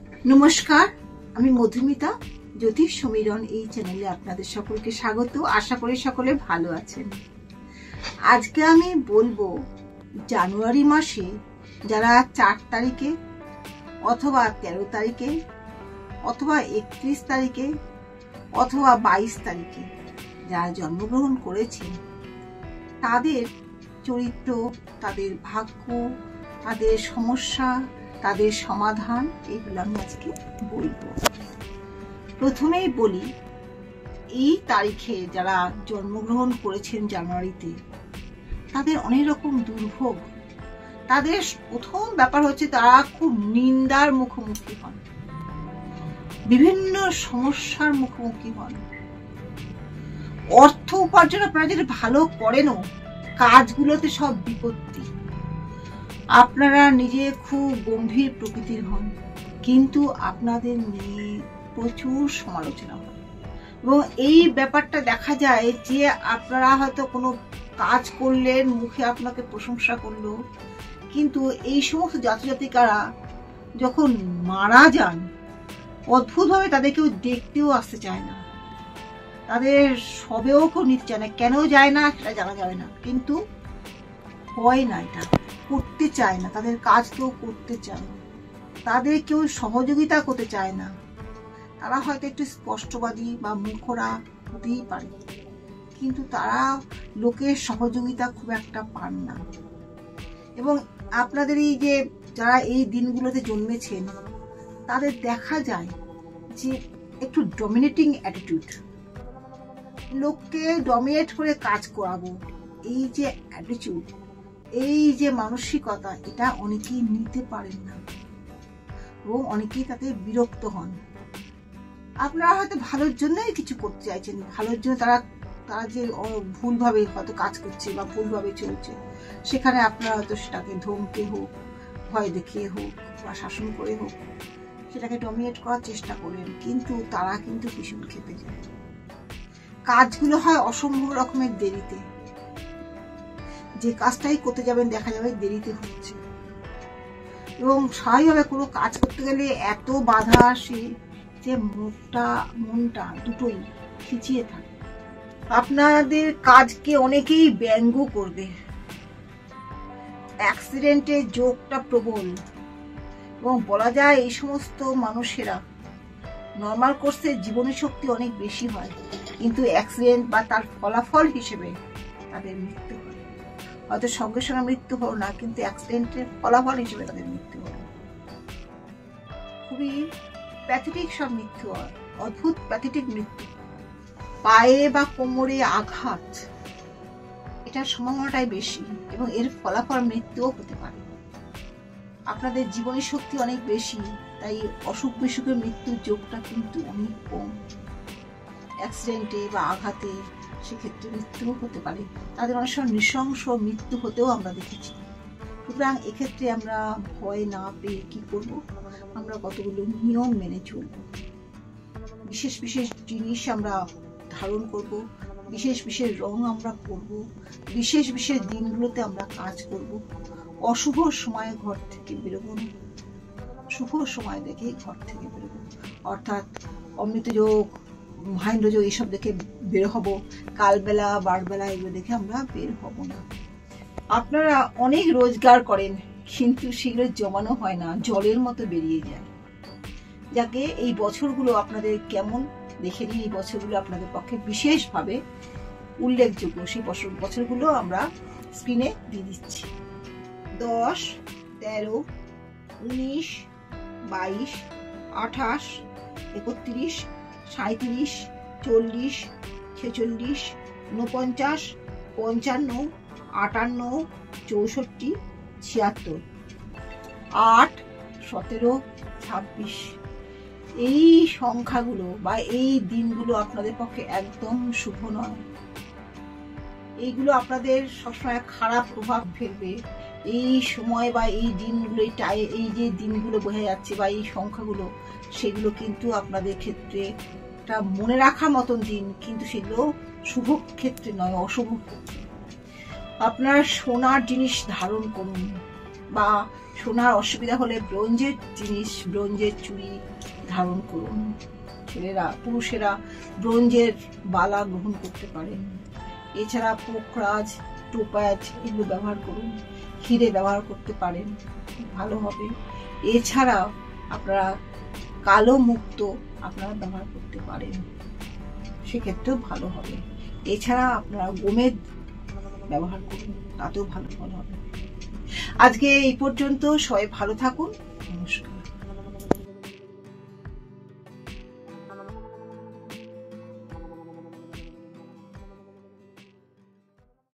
নমস্কার, আমি মধুমিতা। জ্যোতিষ সমীরণ এই চ্যানেলে আপনাদের সকলকে স্বাগত। আশা করি সকলে ভালো আছেন। আজকে আমি বলবো জানুয়ারি মাসে যারা 4 তারিখে অথবা 13 তারিখে অথবা 31 তারিখে অথবা 22 তারিখে যারা জন্মগ্রহণ করেছেন তাদের চরিত্র, তাদের ভাগ্য, তাদের সমস্যা, তাদের সমাধান এইগুলো আমি আজকে বলবো। প্রথমেই বলি, এই তারিখে যারা জন্মগ্রহণ করেছেন জানুয়ারিতে তাদের অনেক রকম দুর্ভোগ। তাদের প্রথম ব্যাপার হচ্ছে তারা খুব নিন্দার মুখোমুখি হন, বিভিন্ন সমস্যার মুখোমুখি হন। অর্থ উপার্জন আপনারা যেটা ভালো করেনও কাজগুলোতে সব বিপত্তি। আপনারা নিজে খুব গম্ভীর প্রকৃতির হন, কিন্তু আপনাদের নিয়ে প্রচুর সমালোচনা হয় এবং এই ব্যাপারটা দেখা যায় যে আপনারা হয়তো কোনো কাজ করলেন, মুখে আপনাকে প্রশংসা করলো, কিন্তু এই সমস্ত জাতজাতিকারা যখন মারা যান অদ্ভুতভাবে তাদের কেউ দেখতেও আসতে চায় না, তাদের সবেও কেউ নিতে চায় না। কেন যায় না সেটা জানা যাবে না, কিন্তু হয় না, এটা করতে চায় না, তাদের কাজ কেউ করতে চায় না, তাদের কেউ সহযোগিতা করতে চায় না। তারা হয়তো একটু স্পষ্টবাদী বা মুখরা হতেই পারে, কিন্তু তারা লোকের সহযোগিতা খুব একটা পান না। এবং আপনাদের এই যে যারা এই দিনগুলোতে জন্মেছেন তাদের দেখা যায় যে একটু ডমিনেটিং অ্যাটিটিউড, লোককে ডমিনেট করে কাজ করাবো, এই যে অ্যাটিটিউড, এই যে মানসিকতা, এটা অনেকেই নিতে পারেন না এবং অনেকেই তাতে বিরক্ত হন। আপনারা হয়তো ভালোর জন্যই কিছু করতে চাইছেন, ভালোর জন্য তারা যে ভুলভাবে হয়তো কাজ করছে বা ভুলভাবে চলছে, সেখানে আপনারা হয়তো সেটাকে ধমকে হোক, ভয় দেখিয়ে হোক বা শাসন করে হোক সেটাকে ডমিনেট করার চেষ্টা করেন, কিন্তু তারা কিন্তু ভীষণ খেপে যায়। কাজগুলো হয় অসম্ভব রকমের দেরিতে, যে কাজটাই করতে যাবেন দেখা যাবে দেরিতে হচ্ছে এবং স্বাভাবিকভাবে কোনো কাজ করতে গেলে এত বাধা আসে যে মনটা দুটোই খিচিয়ে থাকে। আপনাদের কাজকে অনেকেই ব্যঙ্গ করবে, অ্যাক্সিডেন্টের যোগটা প্রবল এবং বলা যায় এই সমস্ত মানুষেরা নর্মাল কোর্সে জীবনী শক্তি অনেক বেশি হয়, কিন্তু অ্যাক্সিডেন্ট বা তার ফলাফল হিসেবে তাদের মৃত্যু হয়। হয়তো সঙ্গে সঙ্গে মৃত্যু হলো না, কিন্তু অ্যাক্সিডেন্টের ফলাফল হিসেবে তাদের মৃত্যু হলো। খুবই প্যাথেটিক সব মৃত্যু হয়, অদ্ভুত প্যাথেটিক মৃত্যু। পায়ে বা কোমরে আঘাত, এটার সম্ভাবনাটাই বেশি এবং এর ফলাফল মৃত্যুও হতে পারে। আপনাদের জীবনী শক্তি অনেক বেশি, তাই অসুখ বিসুখের মৃত্যুর যোগটা কিন্তু অনেক কম। অ্যাক্সিডেন্টে বা আঘাতে সেক্ষেত্রে মৃত্যুও হতে পারে, তাদের অনেক সময় নৃশংস মৃত্যু হতেও আমরা দেখেছি। সুতরাং এক্ষেত্রে আমরা ভয় না পেয়ে কি করব, আমরা কতগুলো নিয়ম মেনে চলব। বিশেষ বিশেষ জিনিস আমরা ধারণ করব, বিশেষ বিশেষ রং আমরা করব, বিশেষ বিশেষ দিনগুলোতে আমরা কাজ করব। অশুভ সময়ে ঘর থেকে বেরোবো না, শুভ সময় দেখে ঘর থেকে বেরোবো। অর্থাৎ অমৃত যোগ, মহেন্দ্র যোগ এইসব দেখে বের হব, কালবেলা বারবেলা এগুলো দেখে আমরা বের হব না। আপনারা অনেক রোজগার করেন, কিন্তু সেগুলো জমানো হয় না, জলের মতো বেরিয়ে যায়। যাকে এই বছরগুলো আপনাদের কেমন দেখে নিই, এই বছরগুলো আপনাদের পক্ষে বিশেষভাবে উল্লেখযোগ্য। সেই বছরগুলো আমরা স্ক্রিনে দিয়ে দিচ্ছি। 10, 13, 19, 22, 28, 31, 37, 40, 46, 49, 55, 58, 64, 76, 8, 17, 26। এই সংখ্যাগুলো বা এই দিনগুলো আপনাদের পক্ষে একদম শুভ নয়। এইগুলো আপনাদের সবসময় খারাপ প্রভাব ফেলবে। এই সময় বা এই দিনগুলো, এই যে দিনগুলো বোঝা যাচ্ছে বা এই সংখ্যাগুলো, সেগুলো কিন্তু আপনাদের ক্ষেত্রে একটা মনে রাখার মতন দিন, কিন্তু সেগুলো শুভ ক্ষেত্রে নয়, অশুভ ক্ষেত্রে। আপনার সোনার জিনিস ধারণ করুন বা সোনার অসুবিধা হলে ব্রোঞ্জের জিনিস, ব্রোঞ্জের চুড়ি ধারণ করুন। ছেলেরা, পুরুষেরা ব্রোঞ্জের বালা গ্রহণ করতে পারেন। এছাড়া পোকরাজ, টোপাজ এগুলো ব্যবহার করুন। হিরে ব্যবহার করতে পারেন, ভালো হবে। এছাড়া আপনারা কালো মুক্তো আপনারা ব্যবহার করতে পারেন, সেক্ষেত্রেও ভালো হবে। এছাড়া আপনারা গোমেদ ব্যবহার করুন, তাতেও ভালো ফল হবে। আজকে এই পর্যন্ত, সবাই ভালো থাকুন। নমস্কার।